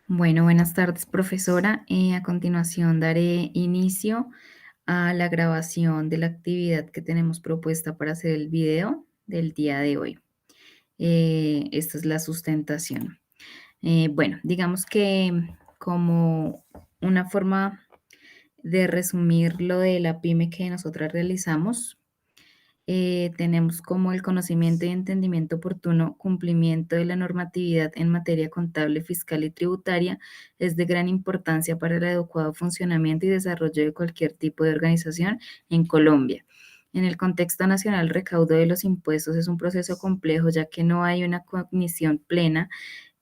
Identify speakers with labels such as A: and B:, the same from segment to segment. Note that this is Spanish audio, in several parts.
A: Bueno, buenas tardes, profesora. A continuación daré inicio a la grabación de la actividad que tenemos propuesta para hacer el video del día de hoy. Esta es la sustentación. Bueno, digamos que como una forma de resumir lo de la pyme que nosotras realizamos, tenemos como el conocimiento y entendimiento oportuno, cumplimiento de la normatividad en materia contable, fiscal y tributaria es de gran importancia para el adecuado funcionamiento y desarrollo de cualquier tipo de organización en Colombia. En el contexto nacional, el recaudo de los impuestos es un proceso complejo, ya que no hay una cognición plena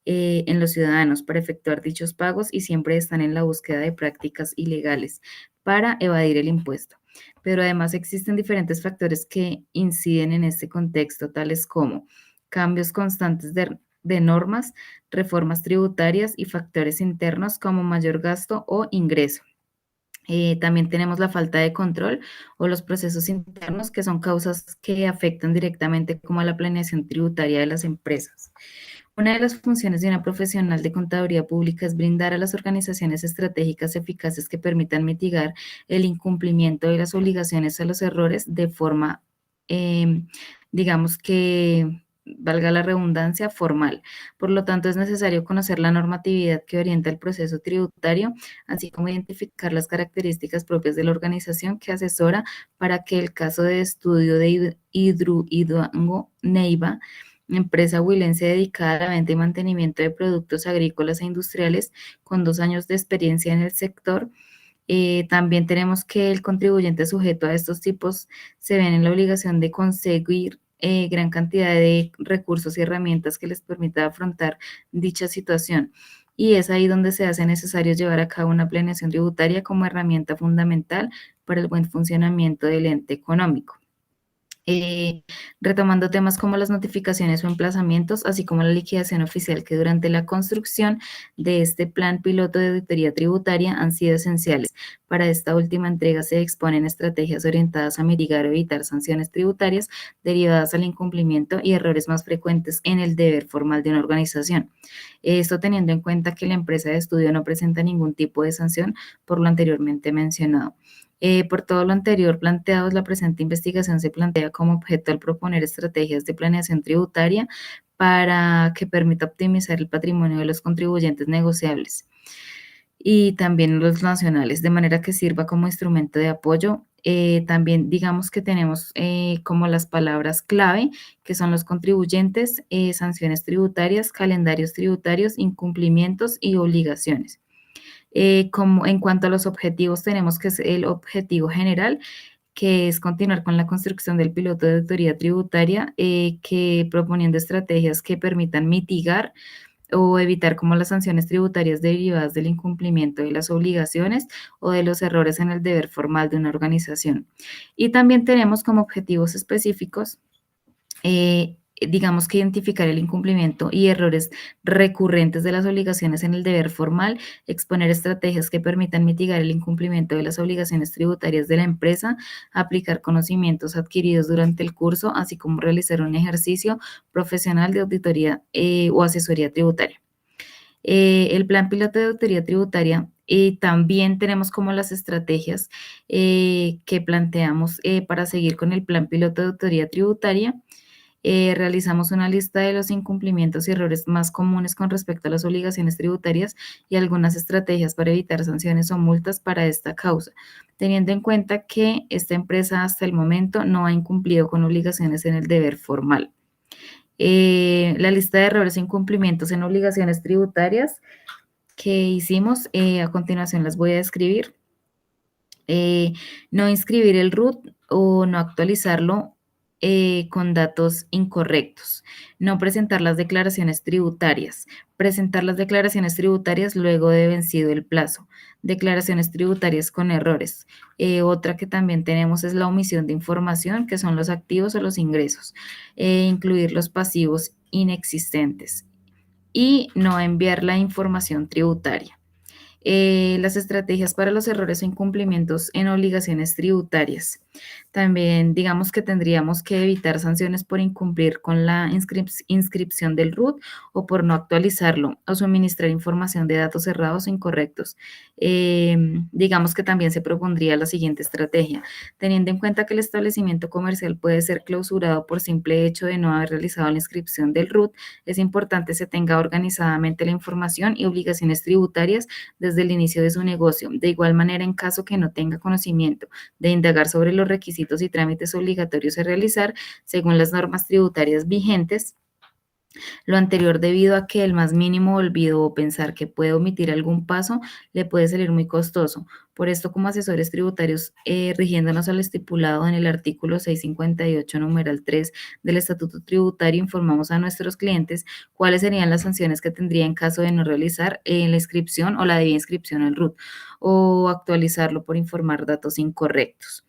A: en los ciudadanos para efectuar dichos pagos y siempre están en la búsqueda de prácticas ilegales para evadir el impuesto. Pero además existen diferentes factores que inciden en este contexto, tales como cambios constantes de normas, reformas tributarias y factores internos como mayor gasto o ingreso. También tenemos la falta de control o los procesos internos, que son causas que afectan directamente como a la planeación tributaria de las empresas. Una de las funciones de una profesional de contaduría pública es brindar a las organizaciones estratégicas eficaces que permitan mitigar el incumplimiento de las obligaciones a los errores de forma, em, digamos que, valga la redundancia, formal. Por lo tanto, es necesario conocer la normatividad que orienta el proceso tributario, así como identificar las características propias de la organización que asesora para que el caso de estudio de Hidroituango Neiva, empresa huilense dedicada a la venta y mantenimiento de productos agrícolas e industriales con 2 años de experiencia en el sector. También tenemos que el contribuyente sujeto a estos tipos se ven en la obligación de conseguir gran cantidad de recursos y herramientas que les permita afrontar dicha situación. Y es ahí donde se hace necesario llevar a cabo una planeación tributaria como herramienta fundamental para el buen funcionamiento del ente económico. Eh, Retomando temas como las notificaciones o emplazamientos, así como la liquidación oficial que durante la construcción de este plan piloto de auditoría tributaria han sido esenciales. Para esta última entrega se exponen estrategias orientadas a mitigar o evitar sanciones tributarias derivadas al incumplimiento y errores más frecuentes en el deber formal de una organización. Esto teniendo en cuenta que la empresa de estudio no presenta ningún tipo de sanción por lo anteriormente mencionado. Por todo lo anterior planteado, la presente investigación se plantea como objeto al proponer estrategias de planeación tributaria para que permita optimizar el patrimonio de los contribuyentes negociables y también los nacionales, de manera que sirva como instrumento de apoyo. También digamos que tenemos como las palabras clave, que son los contribuyentes, sanciones tributarias, calendarios tributarios, incumplimientos y obligaciones. Como en cuanto a los objetivos, tenemos que es el objetivo general, que es continuar con la construcción del piloto de auditoría tributaria, que proponiendo estrategias que permitan mitigar o evitar como las sanciones tributarias derivadas del incumplimiento de las obligaciones o de los errores en el deber formal de una organización. Y también tenemos como objetivos específicos digamos que identificar el incumplimiento y errores recurrentes de las obligaciones en el deber formal, exponer estrategias que permitan mitigar el incumplimiento de las obligaciones tributarias de la empresa, aplicar conocimientos adquiridos durante el curso, así como realizar un ejercicio profesional de auditoría o asesoría tributaria. El plan piloto de auditoría tributaria. También tenemos como las estrategias que planteamos para seguir con el plan piloto de auditoría tributaria. Realizamos una lista de los incumplimientos y errores más comunes con respecto a las obligaciones tributarias y algunas estrategias para evitar sanciones o multas para esta causa, teniendo en cuenta que esta empresa hasta el momento no ha incumplido con obligaciones en el deber formal. La lista de errores e incumplimientos en obligaciones tributarias que hicimos, a continuación las voy a describir. No inscribir el RUT o no actualizarlo con datos incorrectos, no presentar las declaraciones tributarias, presentar las declaraciones tributarias luego de vencido el plazo, declaraciones tributarias con errores. Otra que también tenemos es la omisión de información, que son los activos o los ingresos, incluir los pasivos inexistentes y no enviar la información tributaria. Las estrategias para los errores o incumplimientos en obligaciones tributarias. También digamos que tendríamos que evitar sanciones por incumplir con la inscripción del RUT o por no actualizarlo o suministrar información de datos cerrados o incorrectos. Digamos que también se propondría la siguiente estrategia, teniendo en cuenta que el establecimiento comercial puede ser clausurado por simple hecho de no haber realizado la inscripción del RUT, es importante se tenga organizadamente la información y obligaciones tributarias desde el inicio de su negocio. De igual manera, en caso que no tenga conocimiento de indagar sobre los requisitos y trámites obligatorios a realizar según las normas tributarias vigentes, lo anterior debido a que el más mínimo olvido o pensar que puede omitir algún paso le puede salir muy costoso. Por esto, como asesores tributarios, rigiéndonos al estipulado en el artículo 658, numeral 3 del Estatuto Tributario, informamos a nuestros clientes cuáles serían las sanciones que tendría en caso de no realizar la inscripción o la debida inscripción al RUT o actualizarlo por informar datos incorrectos.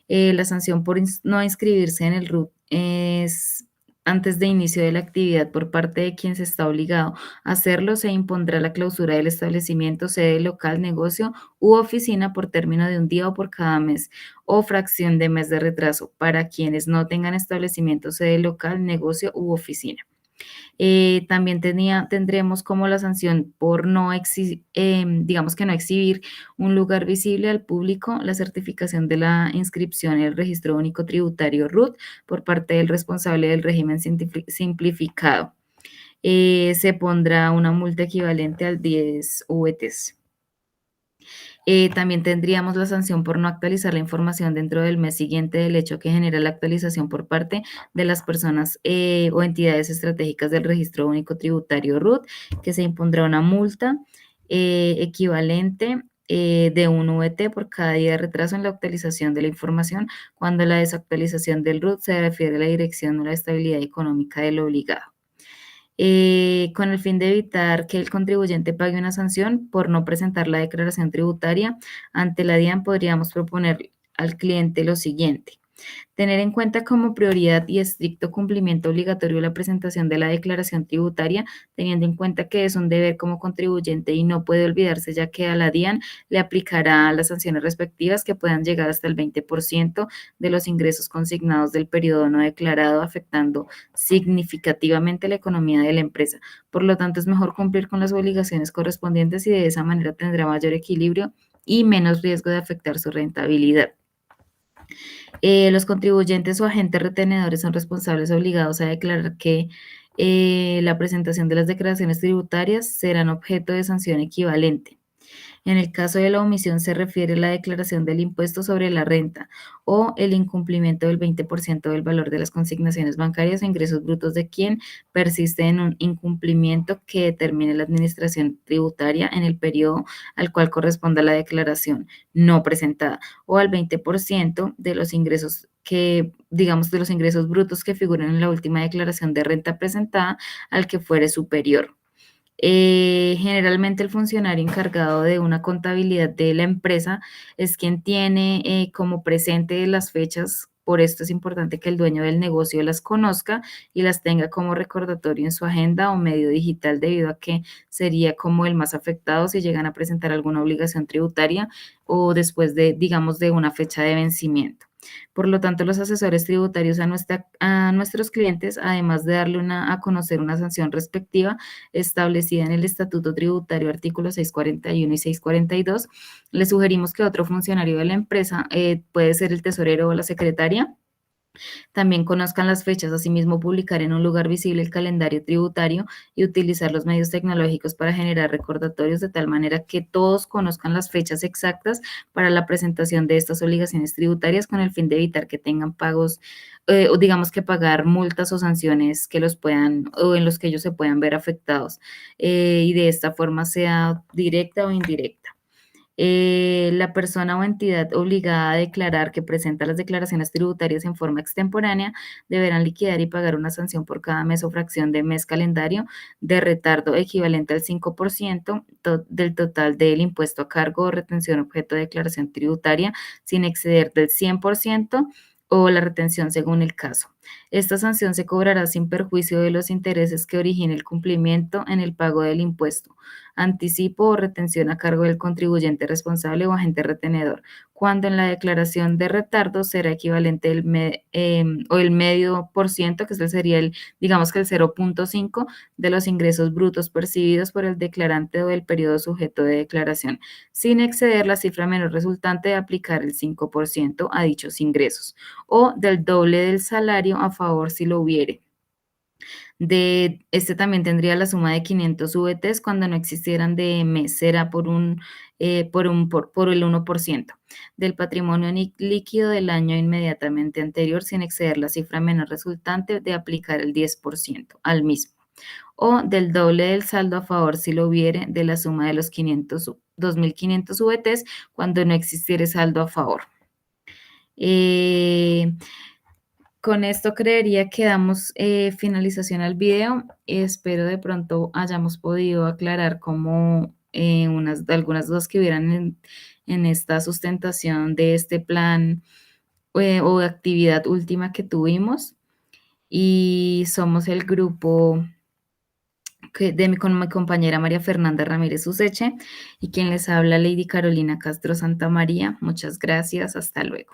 A: La sanción por no inscribirse en el RUT es antes de inicio de la actividad por parte de quien se está obligado a hacerlo, se impondrá la clausura del establecimiento, sede local, negocio u oficina por término de un día o por cada mes o fracción de mes de retraso para quienes no tengan establecimiento, sede local, negocio u oficina. También tendremos como la sanción por no digamos que no exhibir un lugar visible al público, la certificación de la inscripción en el Registro Único Tributario RUT por parte del responsable del régimen simplificado. Se pondrá una multa equivalente al 10 VTs. También tendríamos la sanción por no actualizar la información dentro del mes siguiente del hecho que genera la actualización por parte de las personas o entidades estratégicas del Registro Único Tributario RUT, que se impondrá una multa equivalente de un VT por cada día de retraso en la actualización de la información cuando la desactualización del RUT se refiere a la dirección o la estabilidad económica del obligado. Con el fin de evitar que el contribuyente pague una sanción por no presentar la declaración tributaria ante la DIAN, podríamos proponer al cliente lo siguiente. Tener en cuenta como prioridad y estricto cumplimiento obligatorio la presentación de la declaración tributaria, teniendo en cuenta que es un deber como contribuyente y no puede olvidarse, ya que a la DIAN le aplicará las sanciones respectivas que puedan llegar hasta el 20% de los ingresos consignados del periodo no declarado, afectando significativamente la economía de la empresa. Por lo tanto, es mejor cumplir con las obligaciones correspondientes y de esa manera tendrá mayor equilibrio y menos riesgo de afectar su rentabilidad. Los contribuyentes o agentes retenedores son responsables obligados a declarar que la presentación de las declaraciones tributarias serán objeto de sanción equivalente. En el caso de la omisión se refiere a la declaración del impuesto sobre la renta o el incumplimiento del 20% del valor de las consignaciones bancarias o ingresos brutos de quien persiste en un incumplimiento que determine la administración tributaria en el periodo al cual corresponda la declaración no presentada o al 20% de los ingresos que, digamos, de los ingresos brutos que figuren en la última declaración de renta presentada al que fuere superior. Generalmente el funcionario encargado de una contabilidad de la empresa es quien tiene como presente las fechas. Por esto es importante que el dueño del negocio las conozca y las tenga como recordatorio en su agenda o medio digital, debido a que sería como el más afectado si llegan a presentar alguna obligación tributaria o después de, digamos, de una fecha de vencimiento. Por lo tanto, los asesores tributarios a nuestros clientes, además de darle a conocer una sanción respectiva, establecida en el Estatuto Tributario, artículos 641 y 642. Le sugerimos que otro funcionario de la empresa, puede ser el tesorero o la secretaria, también conozcan las fechas, asimismo publicar en un lugar visible el calendario tributario y utilizar los medios tecnológicos para generar recordatorios de tal manera que todos conozcan las fechas exactas para la presentación de estas obligaciones tributarias con el fin de evitar que tengan pagos o digamos que pagar multas o sanciones que los puedan o en los que ellos se puedan ver afectados, y de esta forma sea directa o indirecta. La persona o entidad obligada a declarar que presenta las declaraciones tributarias en forma extemporánea deberán liquidar y pagar una sanción por cada mes o fracción de mes calendario de retardo equivalente al 5% del total del impuesto a cargo o retención objeto de declaración tributaria sin exceder del 100% o la retención según el caso. Esta sanción se cobrará sin perjuicio de los intereses que origine el cumplimiento en el pago del impuesto, anticipo o retención a cargo del contribuyente responsable o agente retenedor, cuando en la declaración de retardo será equivalente o el medio por ciento, que ese sería digamos que el 0,5 de los ingresos brutos percibidos por el declarante o del periodo sujeto de declaración, sin exceder la cifra menor resultante de aplicar el 5% a dichos ingresos, o del doble del salario a favor si lo hubiere. Este también tendría la suma de 500 VTs cuando no existieran de mes, será por el 1% del patrimonio líquido del año inmediatamente anterior, sin exceder la cifra menor resultante de aplicar el 10% al mismo, o del doble del saldo a favor si lo hubiere de la suma de los 2.500 VTs cuando no existiere saldo a favor. Eh, con esto creería que damos finalización al video. Espero de pronto hayamos podido aclarar como algunas dudas que hubieran en esta sustentación de este plan o actividad última que tuvimos. Y somos el grupo con mi compañera María Fernanda Ramírez Useche y quien les habla Lady Carolina Castro Santamaría. Muchas gracias. Hasta luego.